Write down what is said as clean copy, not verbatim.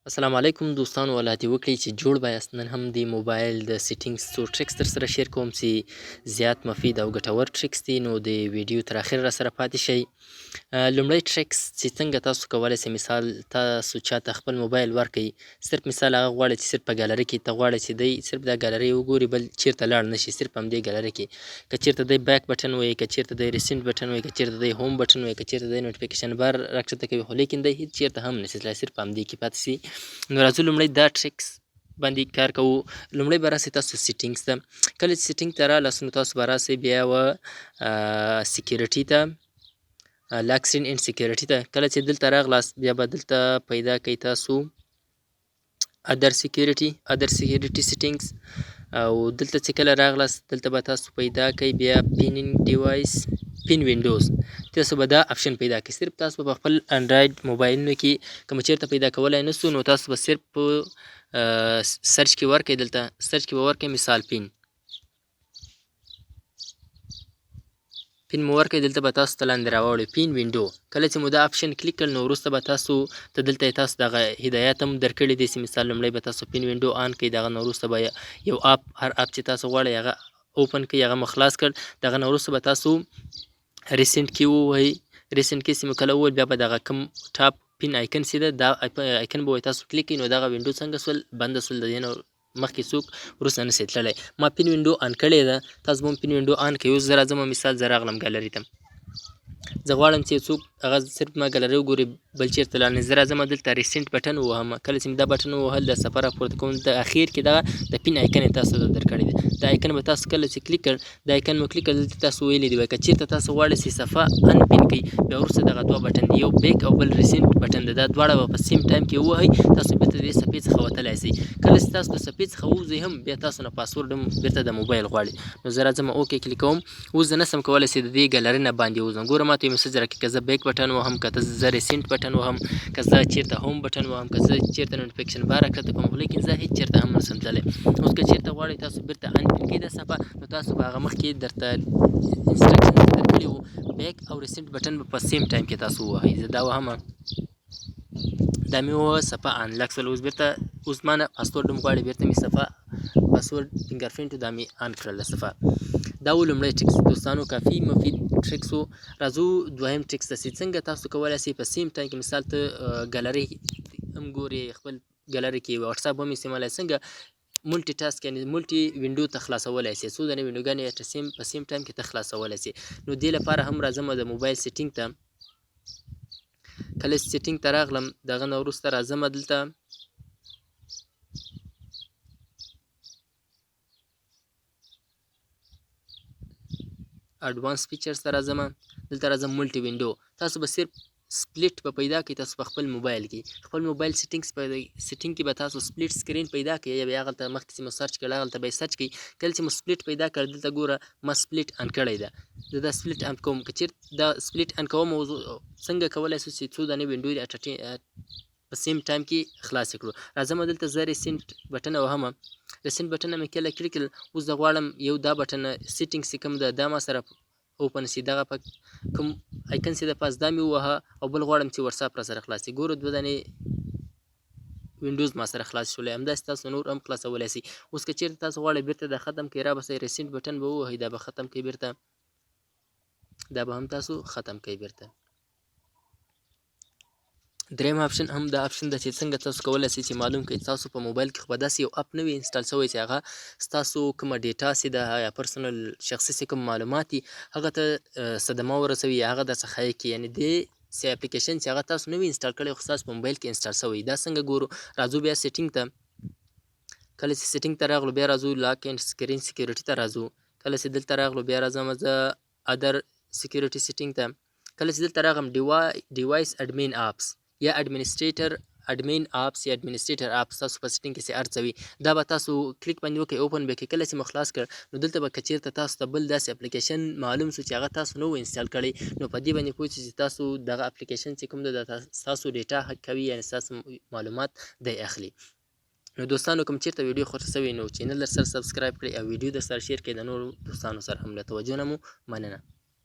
السلام علیکم دوستانو، الله دې وکړي چې جوړ به یاست. نن هم د موبایل د سیټینګز څو ټریکس در سره شیر کوم چې زیات مفید او ګټور ټریکس دي، نو د ویډیو تر اخره را سره پاتې شئ. لومړی ټریکس چې څنګه تاسو کولی شئ، مثال تاسو چاته خپل موبایل ورکړئ، صرف مثال هغه غواړي چې صرف په ګالري کې ته غواړئ چې دی صرف دا ګالري وګوري، بل چیرته لاړ نشي، صرف همدې ګالري کې که چیرته دی بیک بټن وایي، که چیرته دی ریسنټ بټن وایي، که چیرته دی هوم بټن وایي، که چیرته دی نوټیفیکیشن بار راکښته کوي، خو لیکن دی هېڅ چیرته هم نشي تللی، صرف همدې کې پاتې شي. نو راځو لومړی دا ټریکس باندې کار کوو. لومړی به راسئ تاسو سیټینګز ته. کله چې سیټینګ ته رالاست نو تاسو به راسئ بیا سیکیورټي ته، لاک سکرین اینډ سیکیورټي ته. کله چې دلته راغلاست بیا به دلته پیدا کوئ تاسو ادر سیکیورټي سیټینګز، او دلته چې کله راغلاست دلته به تاسو پیدا کوئ بیا پینینګ ډیوایس پین وینډوز. تاسو به دا اپشن پیدا کړئ. صرف تاسو په خپل انډراید موبایلونو کې کوم چیرته پیدا کولی نسو، نو تاسو به صرف په سرچ کې ورکړئ. دلته سرچ کې به ورکړئ مثال پین مو ورکړئ، دلته به تاسو ته لاندې راوړئ پین وینډو. کله چې مو دا اپشن کلیک کړل نو وروسته به تاسو ته دلته تاسو دغه هدایات هم درکړي دي چې مثال لومړی به تاسو پین وینډو آن کړئ، دغه نه وروسته به یو اپ هر اپ چې تاسو غواړئ هغه اوپن کړئ، هغه مو خلاص کړ. دغه نه وروسته به تاسو ریسنټ کې ووهئ. ریسنټ کې چې مو کله وویل بیا به دغه کوم ټاپ پین آیکن چې ده دا آیکن به تاسو کلیک کړئ، نو دغه وینډو څنګه سول بنده سول، د دې نه مخکې څوک وروسته نسي تللی. ما پین وینډو آن کړې ده، تاسو به هم پین وینډو آن کړئ. اوس زه راځم مثال زه راغلم ګالري ته، زه غواړم چې څوک هغه صرف ما ګالري وګوري بل چیرته لاړ نه. زه راځم دلته ریسنټ بټن ووهم. کله چې مې دا بټن ووهل د سفر راپورته کوم د اخیر کې دغه د پین آیکن یې تاسو ته درکړی دی. دا آیکن به تاسو کله چې کلیک کړ، دا آیکن مو کلیک کړ، دلته تاسو ویلي دي که چیرته تاسو غواړئ چې صفحه ان پین کړئ، بیا وروسته دغه دوه بټن دي، یو بیک او بل ریسنټ بټن ده، دا دواړه به په سیم ټایم کې ووهئ. تاسو بیرته د دې صفحې څخه وتلی شئ. کله چې تاسو د صفحې څخه ووځئ هم بیا تاسو نه پاسورډ هم بیرته د موبایل غواړي. نو زه راځم اوکې کلیک کوم. اوس زه نسم کولی چې د دې ګالري نه باندې ووځم. ګوره ماته یو میسج راکړي که زه بیک بټن وهم، که زه ریسنټ بټن وهم، که زه چیرته هوم بټن وهم، که زه چیرته نوټیفیکیشن بار راکښته کړم، خو لیکن زه هېڅ چیرته هم نسم تللی. اوس که چیرته غواړئ تاسو بیرته ان پین کړئ دا صفحه، نو تاسو به هغه مخکې درته انسټرکشن درکړي وو، بیک او ریسنټ بټن به په سیم ټایم کې تاسو ووهئ. زه دا وهمه، دا مې ووهه، صفحه انلاک سول. اوس بیرته اوس ما نه پاسورډ هم غواړي، بیرته مې صفحه پاسورډ فنګر پرنټ دا مې آن کړله صفحه. دا و لومړی ټریکس دوستانو، کافي مفید ټریکس و. راځو دویم ټریکس ته چې څنګه تاسو کولی شئ په سیم ټایم کې مثال ته ګالري هم ګورې، خپل ګالري کې وټساپ هم استعمالوئ، څنګه ملټي ټاسک یعنې ملټي وینډو ته خلاصولی شئ، څو دانې وینډوګانې په سیم ټایم کې ته خلاصولی شئ. نو دې لپاره هم راځم د موبایل سیټینګ ته. کله چې سیټینګ ته راغلم دغه نه وروسته راځم دلته اډوانس فیچرز ته راځم، دلته راځم ملټي وینډو. تاسو به صرف سپلیټ به پیدا کړئ تاسو په خپل موبایل کې، خپل موبایل سیټینګ کې به تاسو سپلیټ سکرین پیدا کړئ، یا بیا هغلته مخکې چې مو سرچ کړل هغلته به یې سرچ کړئ. کله چې مو سپلیټ پیدا کړ دلته ګوره ما سپلیټ ان کړی ده، زه دا سپلیټ ان کوم. که چیرته دا سپلیټ ان کوم څنګه کولی شو چې څو دانې وینډو په سیم ټایم کې خلاصې کړو. راځم دلته زه ریسنټ بټن وهمه. ریسنټ بټن مې کله کلیک کړل، اوس زه غواړم یو دا بټن سیټینګ چې کوم ده دا ما سره اوپن شي، دغه په کوم آیکن چې ده پاس دا مې ووهه، او بل غواړم چې وټساپ را سره خلاص شي. ګوره دوه دانې وینډوز ما سره خلاص شولی، همداسې تاسو نور هم خلاصولی شئ. اوس که چیرته تاسو غواړئ بیرته دا ختم کړئ، را به شئ ریسنټ بټن به ووهئ، دا به ختم کړئ بیرته، دا به هم تاسو ختم کړئ بیرته. دریم اپشن هم دا اپشن ده چې څنګه تاسو کولی شئ چې معلوم کړئ تاسو په موبایل کې خو به داسې یو اپ نه وي انسټال شوی چې هغه ستاسو کومه ډیټا چې ده یا پرسنل شخصي چې کوم معلومات دي هغه ته صدمه ورسوي یا هغه درڅخه حیک کړي، یعنې دې چې اپلیکیشن چې هغه تاسو نه وي انسټال کړی خو ستاسو په موبایل کې انسټال شوی. دا څنګه ګورو؟ راځو بیا سیټینګ ته. کله چې سیټینګ ته راغلو بیا راځو لاک اینډ سکرین سیکیورټي ته راځو. کله چې دلته راغلو بیا راځم زه ادر سیکیورټي سیټینګ ته. کله چې دلته راغلم ډیوایس اډمین اپس یا اډمنسټریټر اډمین اپس یا اډمنسټریټر اپس تاسو په سیټینګ کې چې ارڅوي دا به تاسو کلیک باندې وکړئ، اوپن به کړئ. کله چې مو خلاص کړ نو دلته به که چیرته تاسو ته بل داسې اپلیکیشن معلوم شو چې هغه تاسو نه و انسټال کړی، نو په دې باندې پوه شئ چې تاسو دغه اپلیکیشن چې کوم ده ستاسو ډیټا حک کوي، یعنې ستاسو معلومات دی اخلي. نو دوستانو کوم چیرته ویډیو خوښ شوی نو چینل در سره سبسکرایب کړئ او ویډیو در سره شیر کړئ، د نورو دوستانو سره هم له توجه نه مو مننه.